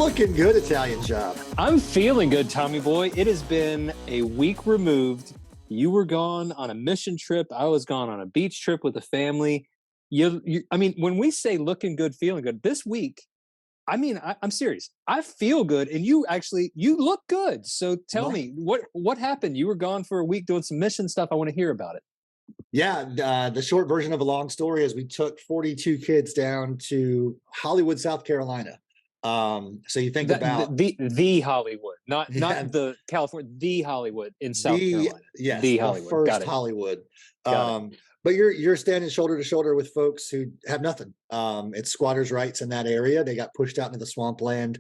looking good, Italian Job. I'm feeling good, Tommy boy. It has been a week removed. You were gone on a mission trip. I was gone on a beach trip with the family. I mean, when we say looking good, feeling good, this week, I'm serious. I feel good, and you look good. So tell me, what happened? You were gone for a week doing some mission stuff. I want to hear about it. Yeah, the short version of a long story is we took 42 kids down to Hollywood, South Carolina. So you think about the Hollywood, not the California, the Hollywood in South Carolina. Yes, the Hollywood. First Hollywood. But you're standing shoulder to shoulder with folks who have nothing. It's squatters' rights in that area. They got pushed out into the swampland.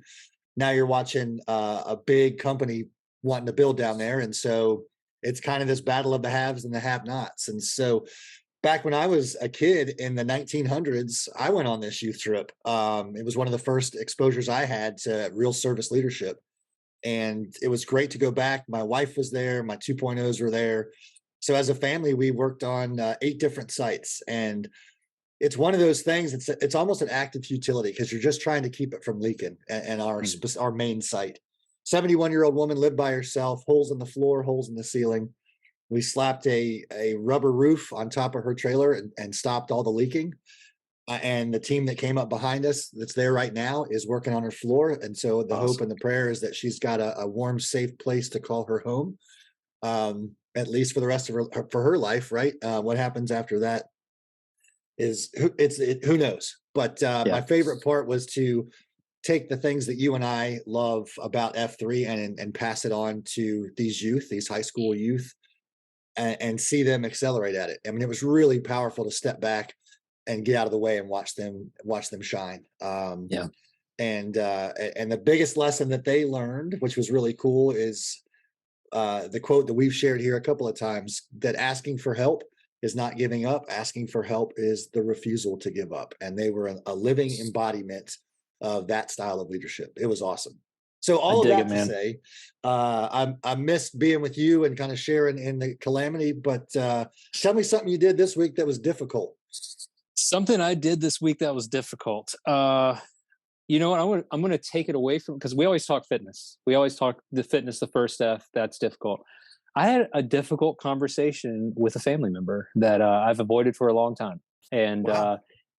Now you're watching a big company wanting to build down there, and so it's kind of this battle of the haves and the have-nots. And so back when I was a kid in the 1900s, I went on this youth trip. It was one of the first exposures I had to real service leadership. And it was great to go back. My wife was there. My 2.0s were there. So as a family, we worked on 8 different sites. And it's one of those things, it's almost an act of futility because you're just trying to keep it from leaking. And our main site, 71-year-old woman lived by herself, holes in the floor, holes in the ceiling. We slapped a rubber roof on top of her trailer and stopped all the leaking. And the team that came up behind us that's there right now is working on her floor. And so the hope and the prayer is that she's got a warm, safe place to call her home, at least for the rest of her life, right? What happens after that is who knows. But my favorite part was to take the things that you and I love about F3 and pass it on to these high school youth. And see them accelerate at it. I mean, it was really powerful to step back and get out of the way and watch them shine. And the biggest lesson that they learned, which was really cool, is the quote that we've shared here a couple of times: that asking for help is not giving up. Asking for help is the refusal to give up. And they were a living embodiment of that style of leadership. It was awesome. So all of that to say, I missed being with you and kind of sharing in the calamity, but tell me something you did this week that was difficult. Something I did this week that was difficult. You know what? I'm going to take it away from, because we always talk fitness. We always talk the fitness, the first F. That's difficult. I had a difficult conversation with a family member that I've avoided for a long time, and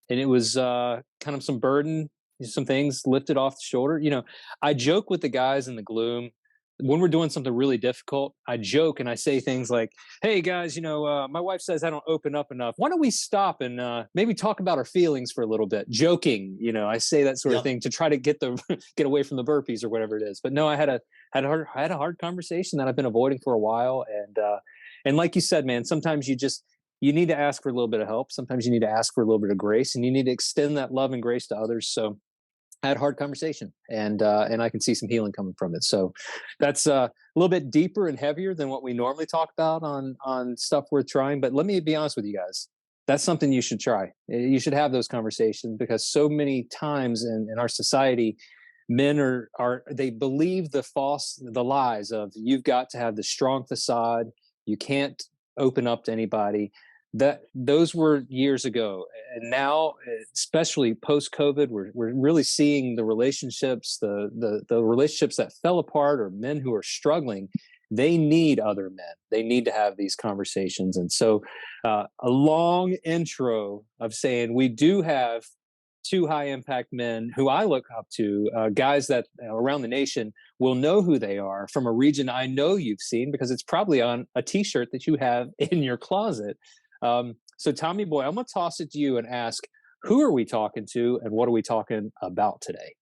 it was kind of some burden. Some things lifted off the shoulder. You know, I joke with the guys in the gloom when we're doing something really difficult. I joke and I say things like, "Hey guys, you know, my wife says I don't open up enough. Why don't we stop and maybe talk about our feelings for a little bit?" Joking, you know, I say that sort of thing to try to get away from the burpees or whatever it is. But no, I had a hard conversation that I've been avoiding for a while, and like you said, man, sometimes you need to ask for a little bit of help. Sometimes you need to ask for a little bit of grace, and you need to extend that love and grace to others. So I had a hard conversation, and I can see some healing coming from it. So that's a little bit deeper and heavier than what we normally talk about on stuff worth trying. But let me be honest with you guys. That's something you should try. You should have those conversations, because so many times in our society, men they believe the lies of, you've got to have the strong facade. You can't open up to anybody. Those were years ago, and now, especially post-COVID, we're really seeing the relationships, the relationships that fell apart, or men who are struggling. They need other men. They need to have these conversations. And so, a long intro of saying we do have 2 high-impact men who I look up to, guys that around the nation will know who they are, from a region I know you've seen, because it's probably on a T-shirt that you have in your closet. So Tommy boy, I'm going to toss it to you and ask, who are we talking to and what are we talking about today?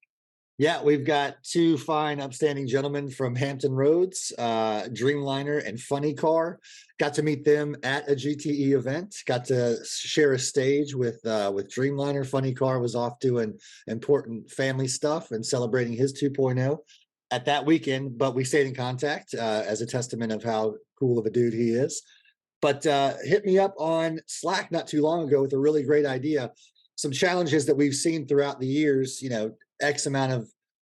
Yeah, we've got 2 fine, upstanding gentlemen from Hampton Roads, Dreamliner and Funny Car. Got to meet them at a GTE event. Got to share a stage with Dreamliner. Funny Car was off doing important family stuff and celebrating his 2.0 at that weekend. But we stayed in contact as a testament of how cool of a dude he is. But hit me up on Slack not too long ago with a really great idea. Some challenges that we've seen throughout the years, you know, X amount of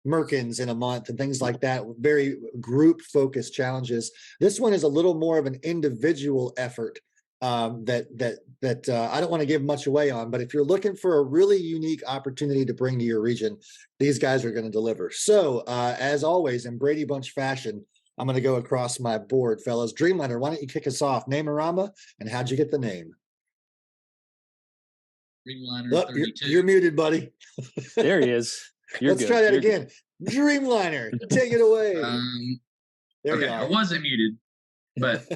Merkins in a month and things like that, very group focused challenges. This one is a little more of an individual effort that I don't want to give much away on, but if you're looking for a really unique opportunity to bring to your region, these guys are going to deliver. So as always, in Brady Bunch fashion, I'm going to go across my board, fellas. Dreamliner, why don't you kick us off? Name-a-rama, and how'd you get the name? Dreamliner Oh, 32. you're muted, buddy. There he is. You're Let's good. try that You're again. Dreamliner, take it away. There Okay, you are. I wasn't muted, but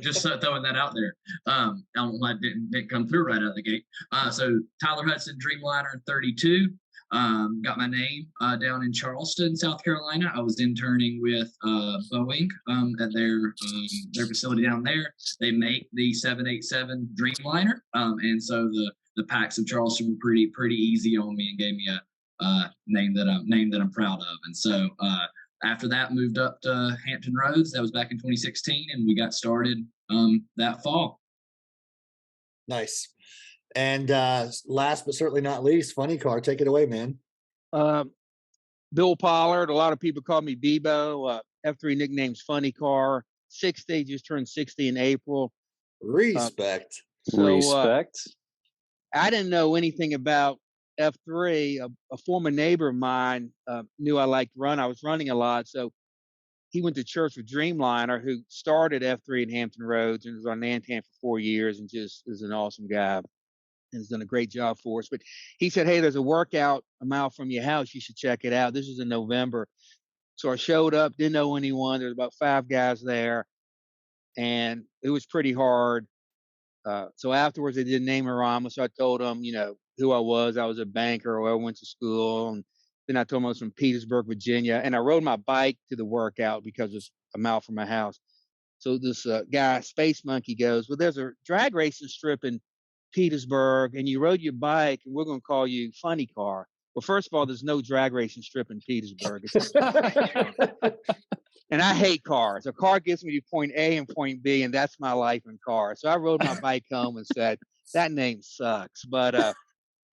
just throwing that out there. I don't know why it didn't come through right out of the gate. So Tyler Hudson, Dreamliner 32. Got my name down in Charleston, South Carolina. I was interning with Boeing at their facility down there. They make the 787 Dreamliner, and so the Pax of Charleston were pretty easy on me and gave me a name that I'm proud of. And so after that, moved up to Hampton Roads. That was back in 2016, and we got started that fall. Nice. And last but certainly not least, Funny Car, take it away, man. Bill Pollard. A lot of people call me Bebo. F3 nickname's Funny Car. 60, just turned 60 in April. Respect. Respect. I didn't know anything about F3. A former neighbor of mine knew I liked to run. I was running a lot, so he went to church with Dreamliner, who started F3 in Hampton Roads and was on Nantan for 4 years, and just is an awesome guy and has done a great job for us. But he said, hey, there's a workout a mile from your house. You should check it out. This is in November. So I showed up, didn't know anyone. There's about 5 guys there, and it was pretty hard. So afterwards, they did name-a-rama. So I told them, who I was. I was a banker, where I went to school. And then I told them I was from Petersburg, Virginia. And I rode my bike to the workout because it's a mile from my house. So this guy, Space Monkey, goes, well, there's a drag racing strip in Petersburg, and you rode your bike, and we're going to call you Funny Car. Well, first of all, there's no drag racing strip in Petersburg. And I hate cars. A car gets me to point A and point B, and that's my life in cars. So I rode my bike home and said, that name sucks. But as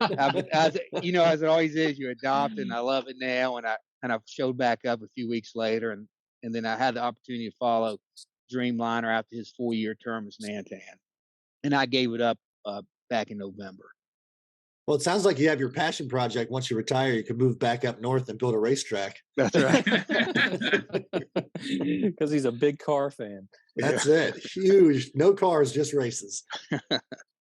it always is, you adopt, and I love it now. And I showed back up a few weeks later, and then I had the opportunity to follow Dreamliner after his 4-year term as Nantan, and I gave it up back in November. Well, it sounds like you have your passion project. Once you retire, you can move back up north and build a racetrack. That's right. Because he's a big car fan. That's it. Huge. No cars, just races.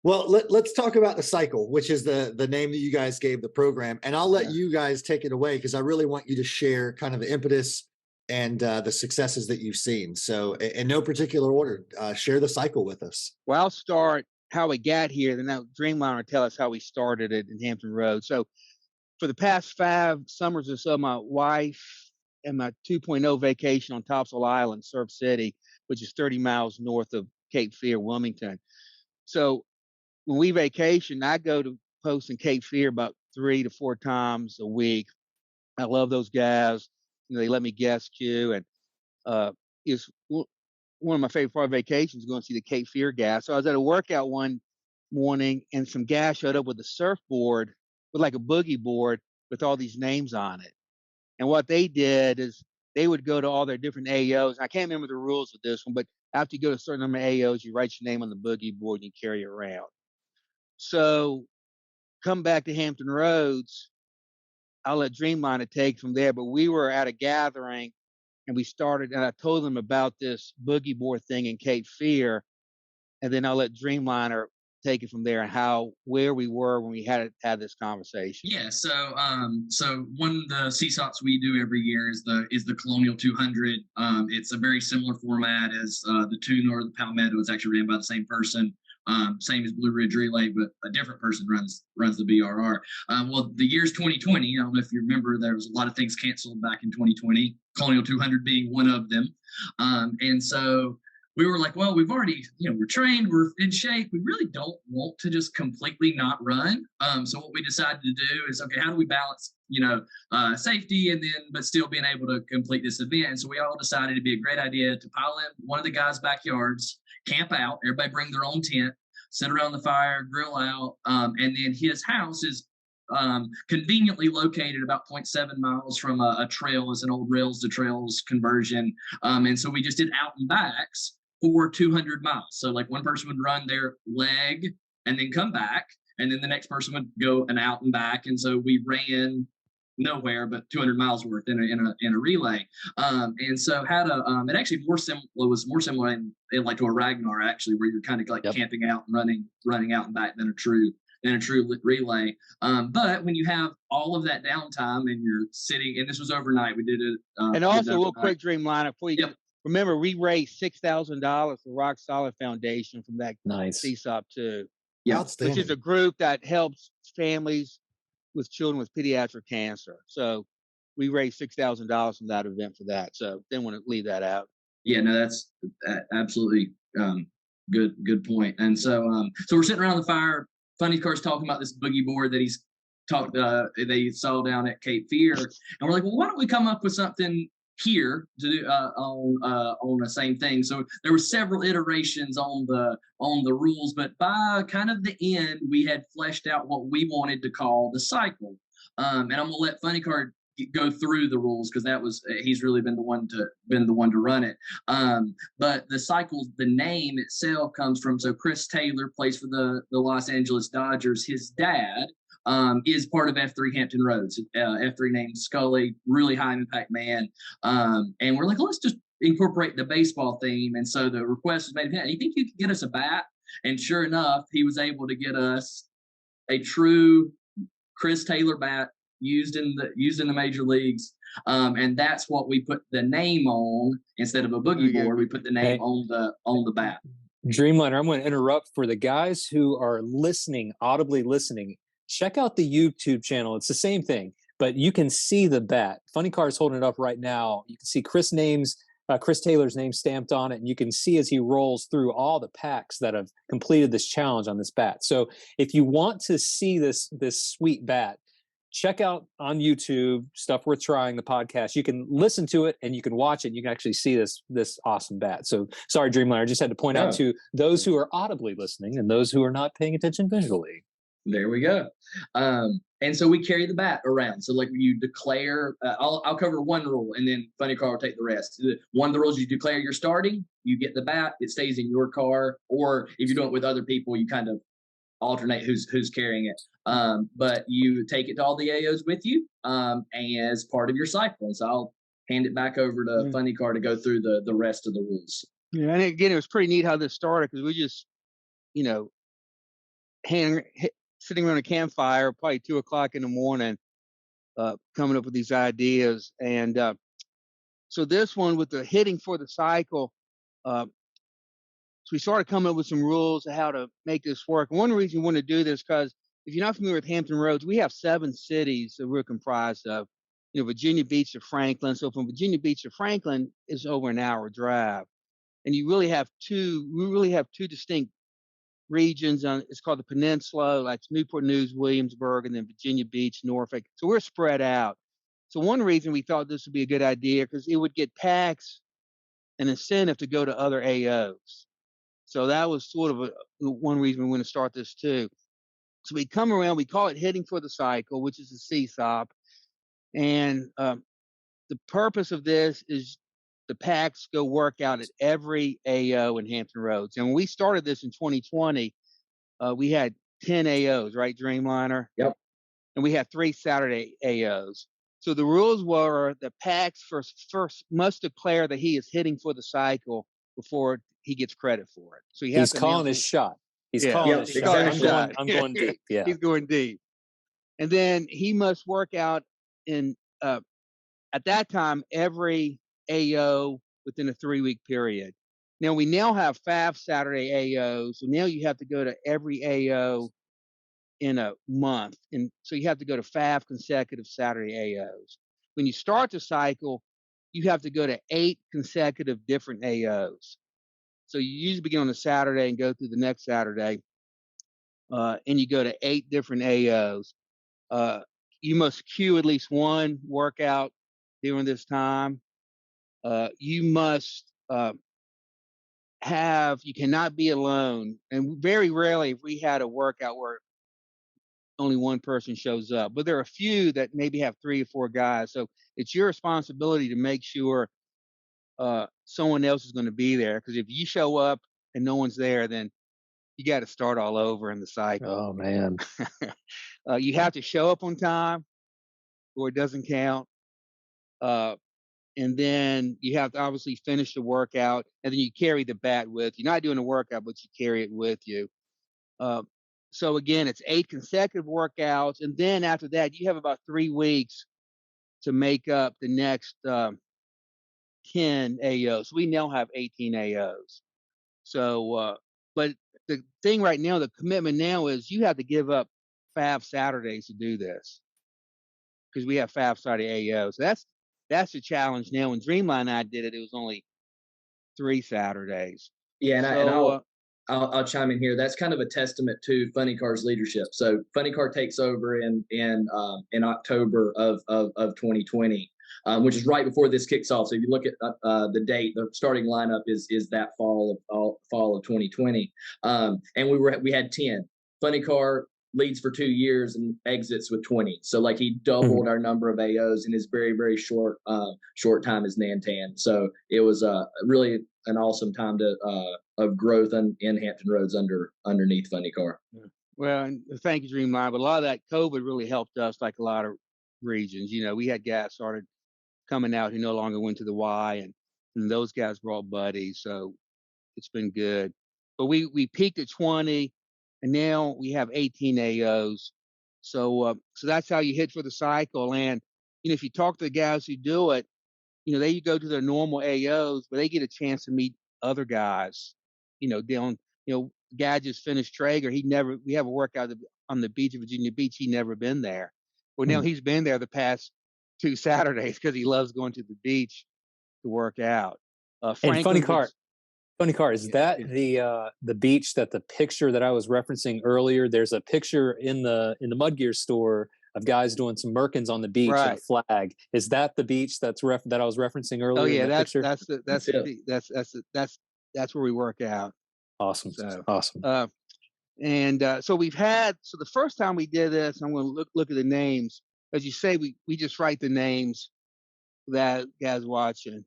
Well, let's talk about the cycle, which is the name that you guys gave the program. And I'll let you guys take it away, because I really want you to share kind of the impetus and the successes that you've seen. So in no particular order, share the cycle with us. Well, I'll start how we got here, then now Dreamliner will tell us how we started it in Hampton Roads. So for the past 5 summers or so, my wife and my 2.0 vacation on Topsail Island, Surf City, which is 30 miles north of Cape Fear, Wilmington. So when we vacation, I go to post in Cape Fear about 3 to 4 times a week. I love those guys. They let me guest queue, and it's one of my favorite part of vacations, going to see the Cape Fear guys. So I was at a workout one morning, and some guys showed up with a surfboard, with like a boogie board with all these names on it. And what they did is they would go to all their different AOs. I can't remember the rules of this one, but after you go to a certain number of AOs, you write your name on the boogie board and you carry it around. So come back to Hampton Roads, I'll let Dreamliner take from there. But we were at a gathering, and we started, and I told them about this boogie board thing in Cape Fear, and then I'll let Dreamliner take it from there, and where we were when we had this conversation. Yeah, so one of the CSAUPs we do every year is the Colonial 200. It's a very similar format as the Tune or the Palmetto. It's actually ran by the same person. Same as Blue Ridge Relay, but a different person runs the BRR. Well, the year's 2020. I don't know if you remember, there was a lot of things canceled back in 2020. Colonial 200 being one of them. And so we were like, well, we've already, we're trained, we're in shape. We really don't want to just completely not run. So what we decided to do is, okay, how do we balance, safety but still being able to complete this event? And so we all decided it'd be a great idea to pile in one of the guys' backyards, camp out, everybody bring their own tent, sit around the fire, grill out, and then his house is conveniently located about 0.7 miles from a trail. It's an old rails to trails conversion. And so we just did out and backs for 200 miles. So like one person would run their leg and then come back, and then the next person would go and out and back. And so we ran nowhere but 200 miles worth in a relay. And so had a it actually was more similar in like to a Ragnar, actually, where you're kind of like camping out and running out and back than a true relay. But when you have all of that downtime and you're sitting, and this was overnight, we did it. And also, real quick, Dreamliner, before you remember, we raised $6,000 for Rock Solid Foundation from that CSOP too. Yeah, which is a group that helps families with children with pediatric cancer. So we raised $6,000 from that event for that. So didn't want to leave that out. Yeah, no, that's absolutely good point. And so we're sitting around the fire. Funny Car's talking about this boogie board that he's they saw down at Cape Fear, and we're like, well, why don't we come up with something here to do on the same thing. So there were several iterations on the rules, but by kind of the end, we had fleshed out what we wanted to call the cycle. And I'm gonna let Funny Car go through the rules because he's really been the one to run it. But the cycle, the name itself comes from, so Chris Taylor plays for the Los Angeles Dodgers. His dad is part of F3 Hampton Roads. F3 named Scully, really high impact man. And we're like, let's just incorporate the baseball theme. And so the request was made, hey, you think you could get us a bat? And sure enough, he was able to get us a true Chris Taylor bat used in the major leagues. And that's what we put the name on. Instead of a boogie board, we put the name on the bat. Dreamliner, I'm going to interrupt for the guys who are listening, audibly listening. Check out the YouTube channel. It's the same thing, but you can see the bat. Funny Car is holding it up right now. You can see Chris Taylor's name stamped on it, and you can see as he rolls through all the packs that have completed this challenge on this bat. So if you want to see this sweet bat, check out on YouTube, Stuff Worth Trying, the podcast. You can listen to it and you can watch it. And you can actually see this awesome bat. So sorry, Dreamliner, I just had to point out to those who are audibly listening and those who are not paying attention visually. There we go. And so we carry the bat around. So like you declare, I'll cover one rule and then Funny Car will take the rest. One of the rules, you declare you're starting, you get the bat, it stays in your car. Or if you're doing it with other people, you kind of alternate who's carrying it. But you take it to all the AOs with you as part of your cycle. So I'll hand it back over to Funny Car to go through the rest of the rules. Yeah, and again, it was pretty neat how this started because we just, sitting around a campfire, probably 2:00 in the morning, coming up with these ideas. And so this one with the hitting for the cycle, so we started coming up with some rules of how to make this work. And one reason we want to do this, because if you're not familiar with Hampton Roads, we have 7 cities that we're comprised of. Virginia Beach to Franklin. So from Virginia Beach to Franklin is over an hour drive. And we really have two distinct regions. It's called the Peninsula, like Newport News, Williamsburg, and then Virginia Beach, Norfolk. So we're spread out. So one reason we thought this would be a good idea, because it would get PACs an incentive to go to other AOs. So that was sort of one reason we want to start this too. So we come around, we call it Hitting for the Cycle, which is a CSOP. And the purpose of this is the PACs go work out at every AO in Hampton Roads. And when we started this in 2020, we had 10 AOs, right, Dreamliner? Yep. And we had 3 Saturday AOs. So the rules were the PACs first must declare that he is hitting for the cycle before he gets credit for it. So he's calling his shot. He's calling his shot. I'm going deep. Yeah. He's going deep. And then he must work out in at that time every AO within a 3-week period. Now we have 5 Saturday AOs, so now you have to go to every AO in a month, and so you have to go to 5 consecutive Saturday AOs. When you start the cycle, you have to go to 8 consecutive different AOs. So you usually begin on a Saturday and go through the next Saturday, and you go to 8 different AOs. You must queue at least one workout during this time. You must you cannot be alone. And very rarely if we had a workout where only one person shows up, but there are a few that maybe have 3 or 4 guys. So it's your responsibility to make sure someone else is going to be there. Because if you show up and no one's there, then you got to start all over in the cycle. Oh man. You have to show up on time or it doesn't count. And then you have to obviously finish the workout, and then you carry the bat with you. You're not doing a workout, but you carry it with you. So again, it's 8 consecutive workouts. And then after that, you have about 3 weeks to make up the next 10 AOs. We now have 18 AOs. So, but the thing right now, the commitment now is you have to give up 5 Saturdays to do this, because we have 5 Saturday AOs. So that's the challenge now. When Dreamline and I did it, it was only 3 Saturdays. Yeah, So, I'll chime in here. That's kind of a testament to Funny Car's leadership. So Funny Car takes over in October of 2020, which is right before this kicks off. So if you look at the date, the starting lineup is that fall of 2020, and we had 10. Funny Car leads for 2 years and exits with 20. So like he doubled our number of AOs in his very, very short time as Nantan. So it was really an awesome time of growth in Hampton Roads underneath Funny Car. well, and thank you, Dreamline. But a lot of that COVID really helped us, like a lot of regions. You know, we had guys started coming out who no longer went to the Y, and those guys brought buddies. So it's been good. But we peaked at 20, and now we have 18 AOs. So that's how you hit for the cycle. And if you talk to the guys who do it, they go to their normal AOs, but they get a chance to meet other guys. Guy just finished Traeger. We have a workout on the beach of Virginia Beach. He never been there. Well, now he's been there the past 2 Saturdays because he loves going to the beach to work out. And Funny Car, is that the beach that the picture that I was referencing earlier? There's a picture in the Mud Gear store of guys doing some Merkins on the beach and a flag. Is that the beach that I was referencing earlier? Oh yeah, that's where we work out. Awesome. So, awesome. So we've had, the first time we did this, I'm going to look at the names. As you say, we just write the names that guys watching.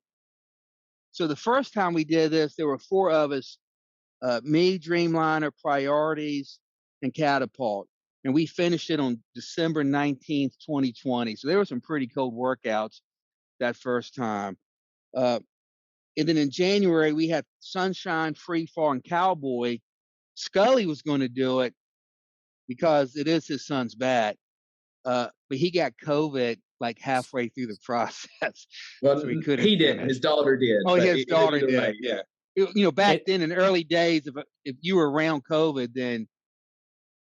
So the first time we did this, there were 4 of us, me, Dreamliner, Priorities, and Catapult. And we finished it on December 19th, 2020. So there were some pretty cold workouts that first time. And then in January, we had Sunshine, Free Fall, and Cowboy. Scully was going to do it because it is his son's bat. But he got COVID like halfway through the process. Well, so he couldn't. He didn't. His daughter did. Oh, his daughter did. Yeah. Back then in the early days, if you were around COVID, then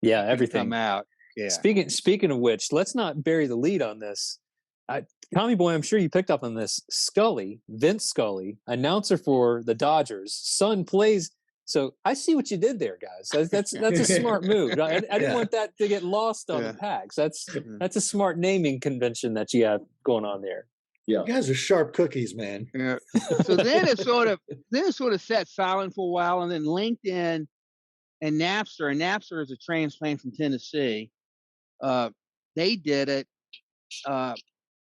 everything come out. Yeah. Speaking of which, let's not bury the lead on this. Tommy Boy, I'm sure you picked up on this. Vince Scully, announcer for the Dodgers, son plays. So I see what you did there, guys. That's a smart move. I didn't want that to get lost on the packs. That's a smart naming convention that you have going on there. Yeah, you guys are sharp cookies, man. Yeah. So then it sort of sat silent for a while, and then LinkedIn and Napster. And Napster is a transplant from Tennessee. They did it.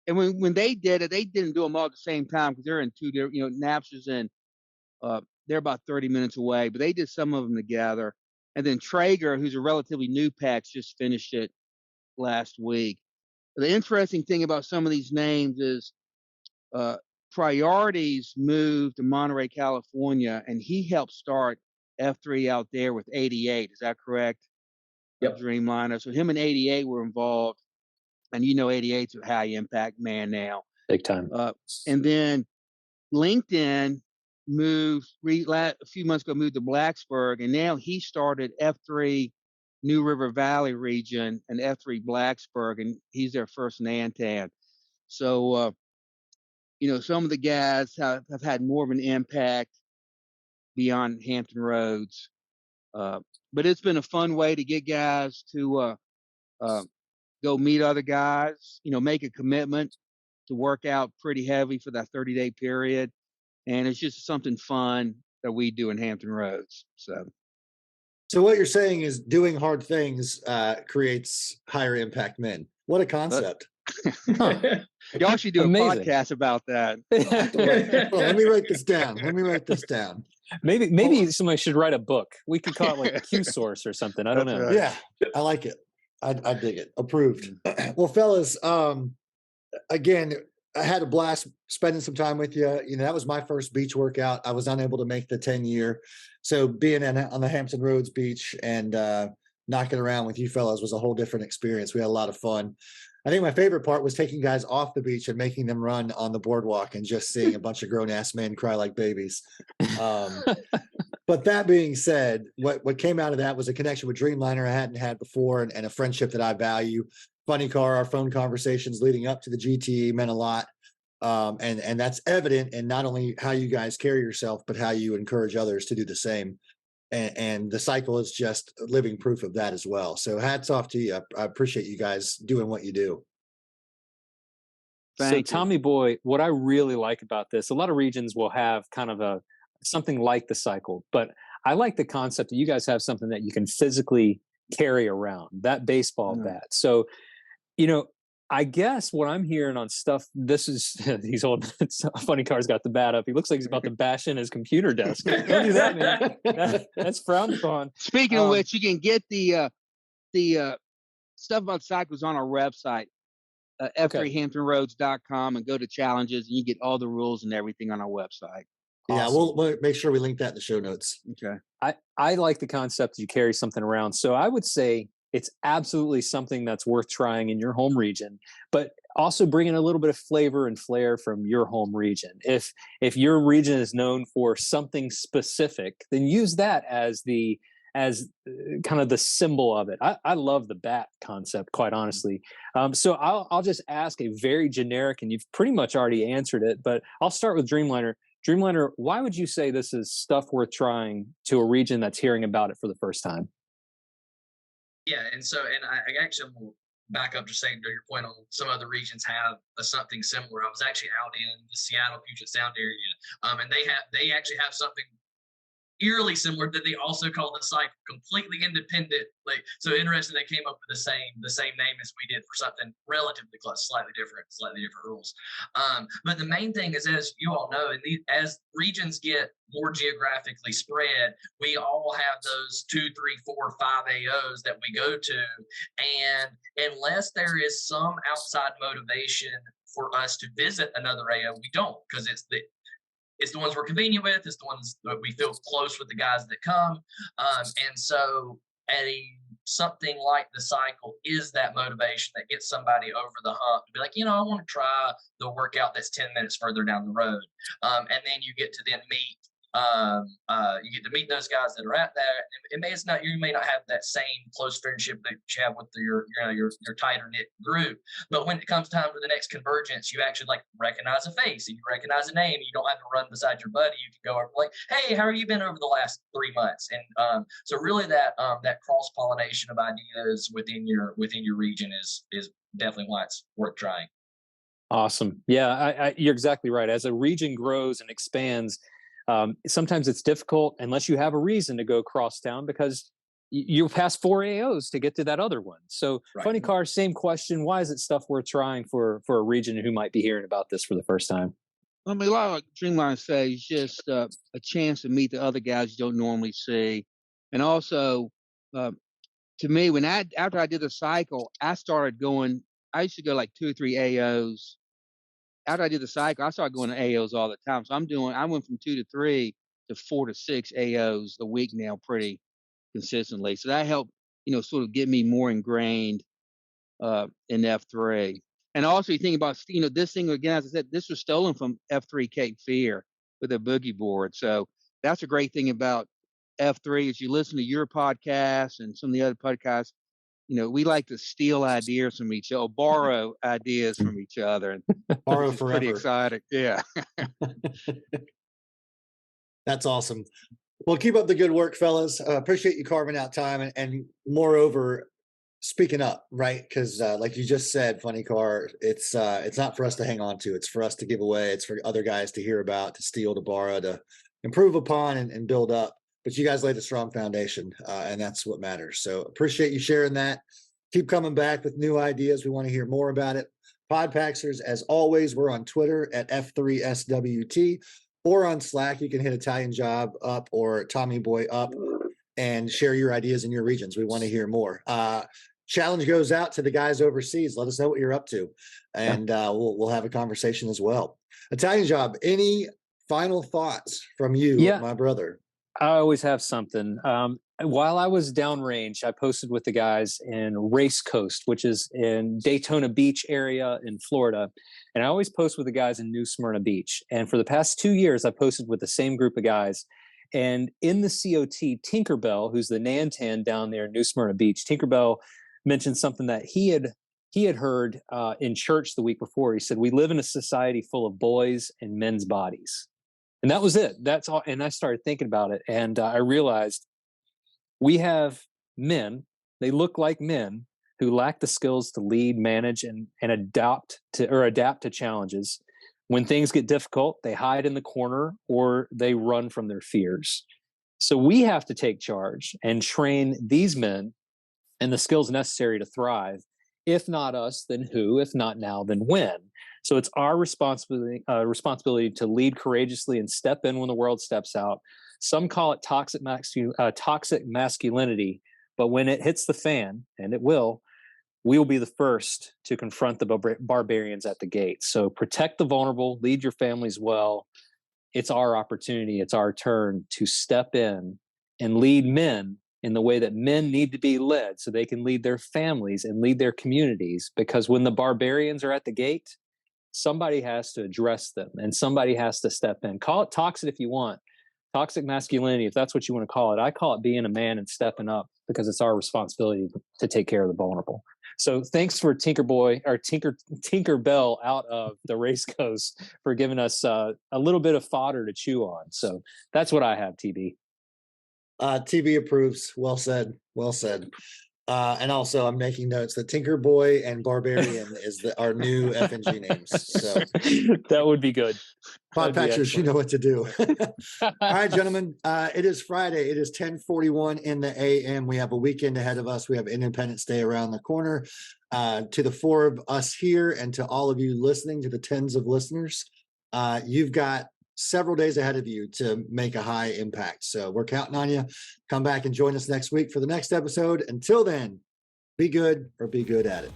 And when they did it, they didn't do them all at the same time because they're in 2 different, Napster's in, they're about 30 minutes away, but they did some of them together. And then Traeger, who's a relatively new PAX, just finished it last week. The interesting thing about some of these names is Priorities moved to Monterey, California, and he helped start F3 out there with 88. Is that correct? Yep. Dreamliner. So him and 88 were involved. And 88's a high impact man now. Big time. And then LinkedIn moved a few months ago, moved to Blacksburg, and now he started F3 New River Valley region and F3 Blacksburg, and he's their first Nantan. So, some of the guys have had more of an impact beyond Hampton Roads. But it's been a fun way to get guys to go meet other guys, make a commitment to work out pretty heavy for that 30-day period. And it's just something fun that we do in Hampton Roads. So what you're saying is doing hard things creates higher impact men. What a concept. Y'all should do Amazing. a podcast about that. Well, let me write this down. Let me write this down. Maybe somebody should write a book. We could call it like a Q source or something. I don't That's know. right. Yeah, I like it. I dig it. Approved. Well, fellas, again, I had a blast spending some time with you. You know, that was my first beach workout. I was unable to make the 10-year. So being on the Hampton Roads beach and knocking around with you fellas was a whole different experience. We had a lot of fun. I think my favorite part was taking guys off the beach and making them run on the boardwalk and just seeing a bunch of grown-ass men cry like babies. But that being said, what came out of that was a connection with Dreamliner I hadn't had before, and a friendship that I value. Funny Car, our phone conversations leading up to the GTE meant a lot. And that's evident in not only how you guys carry yourself, but how you encourage others to do the same. And the cycle is just living proof of that as well. So hats off to you. I appreciate you guys doing what you do. So Tommy Boy, what I really like about this, a lot of regions will have kind of something like the cycle, but I like the concept that you guys have something that you can physically carry around, that baseball bat. So, you know, I guess what I'm hearing on stuff, this is, he's old, Funny Car's got the bat up. He looks like he's about to bash in his computer desk. Don't do that, man. That's frowned upon. Speaking of which, you can get the stuff about cycles on our website, f3hamptonroads.com, and go to challenges, and you get all the rules and everything on our website. Yeah, we'll make sure we link that in the show notes. Okay. I like the concept that you carry something around. So I would say it's absolutely something that's worth trying in your home region, but also bringing a little bit of flavor and flair from your home region. If your region is known for something specific, then use that as kind of the symbol of it. I love the bat concept, quite honestly. So I'll just ask a very generic, and you've pretty much already answered it, but I'll start with Dreamliner. Dreamliner, why would you say this is stuff worth trying to a region that's hearing about it for the first time? Yeah, and I actually will back up to saying to your point on some other regions have something similar. I was actually out in the Seattle Puget Sound area, and they actually have something eerily similar that they also call the cycle, completely independent. Like, so interesting, they came up with the same name as we did for something relatively close, slightly different rules. But the main thing is, as you all know, as regions get more geographically spread, we all have those 2, 3, 4, 5 AOs that we go to, and unless there is some outside motivation for us to visit another AO, we don't, because it's the ones we're convenient with. It's the ones that we feel close with the guys that come. And so something like the cycle is that motivation that gets somebody over the hump to be like, I want to try the workout that's 10 minutes further down the road. And then you get to meet those guys that are at that. You may not have that same close friendship that you have with your tighter knit group, but when it comes time for the next convergence, you actually recognize a face and you recognize a name. You don't have to run beside your buddy. You can go over like, hey, how are you been over the last 3 months? And so really that cross pollination of ideas within your region is definitely why it's worth trying. Awesome. Yeah, you're exactly right. As a region grows and expands, sometimes it's difficult unless you have a reason to go across town, because you pass 4 AOs to get to that other one. So right. Funny Car, same question. Why is it stuff worth trying for a region who might be hearing about this for the first time? I mean, a lot of Dreamliner says just a chance to meet the other guys you don't normally see. And also, to me, after I did the cycle, I used to go like 2 or 3 AOs. After I did the cycle, I started going to AOs all the time. So I went from 2 to 3 to 4 to 6 AOs a week now, pretty consistently. So that helped, sort of get me more ingrained in F3. And also, you think about, this thing again, as I said, this was stolen from F3 Cape Fear with a boogie board. So that's a great thing about F3 is you listen to your podcast and some of the other podcasts. We like to steal ideas from each other, borrow ideas from each other. And borrow forever. Pretty exciting. Yeah. That's awesome. Well, keep up the good work, fellas. Appreciate you carving out time and moreover, speaking up, right? Because like you just said, Funny Car, it's not for us to hang on to. It's for us to give away. It's for other guys to hear about, to steal, to borrow, to improve upon and build up. But you guys laid a strong foundation, and that's what matters. So appreciate you sharing that. Keep coming back with new ideas. We want to hear more about it. Podpaxers, as always, we're on Twitter at F3SWT or on Slack. You can hit Italian Job up or Tommy Boy up and share your ideas in your regions. We want to hear more. Challenge goes out to the guys overseas. Let us know what you're up to, and we'll have a conversation as well. Italian Job, any final thoughts from you, my brother? I always have something. While I was downrange, I posted with the guys in Race Coast, which is in Daytona Beach area in Florida. And I always post with the guys in New Smyrna Beach. And for the past 2 years, I posted with the same group of guys. And in the COT, Tinkerbell, who's the Nantan down there in New Smyrna Beach, Tinkerbell mentioned something that he had heard in church the week before. He said, "We live in a society full of boys and men's bodies." And that was it. That's all. And I started thinking about it. And I realized we have men, they look like men who lack the skills to lead, manage, and adapt to challenges. When things get difficult, they hide in the corner or they run from their fears. So we have to take charge and train these men and the skills necessary to thrive. If not us, then who? If not now, then when? So it's our responsibility to lead courageously and step in when the world steps out. Some call it toxic masculinity, but when it hits the fan, and it will, we will be the first to confront the barbarians at the gate. So protect the vulnerable, lead your families well. It's our opportunity. It's our turn to step in and lead men in the way that men need to be led so they can lead their families and lead their communities. Because when the barbarians are at the gate, somebody has to address them and somebody has to step in. Call it toxic if you want. Toxic masculinity, if that's what you want to call it. I call it being a man and stepping up, because it's our responsibility to take care of the vulnerable. So thanks for Tinkerbell out of the Race Coast for giving us a little bit of fodder to chew on. So that's what I have, TB. TB approves. Well said. Well said. And also, I'm making notes that Tinker Boy and Barbarian is our new FNG names. So that would be good. Podpaxers, you know what to do. All right, gentlemen. It is Friday. It is 10:41 in the AM. We have a weekend ahead of us. We have Independence Day around the corner. To the four of us here and to all of you listening, to the tens of listeners, you've got several days ahead of you to make a high impact. So we're counting on you. Come back and join us next week for the next episode. Until then, be good or be good at it.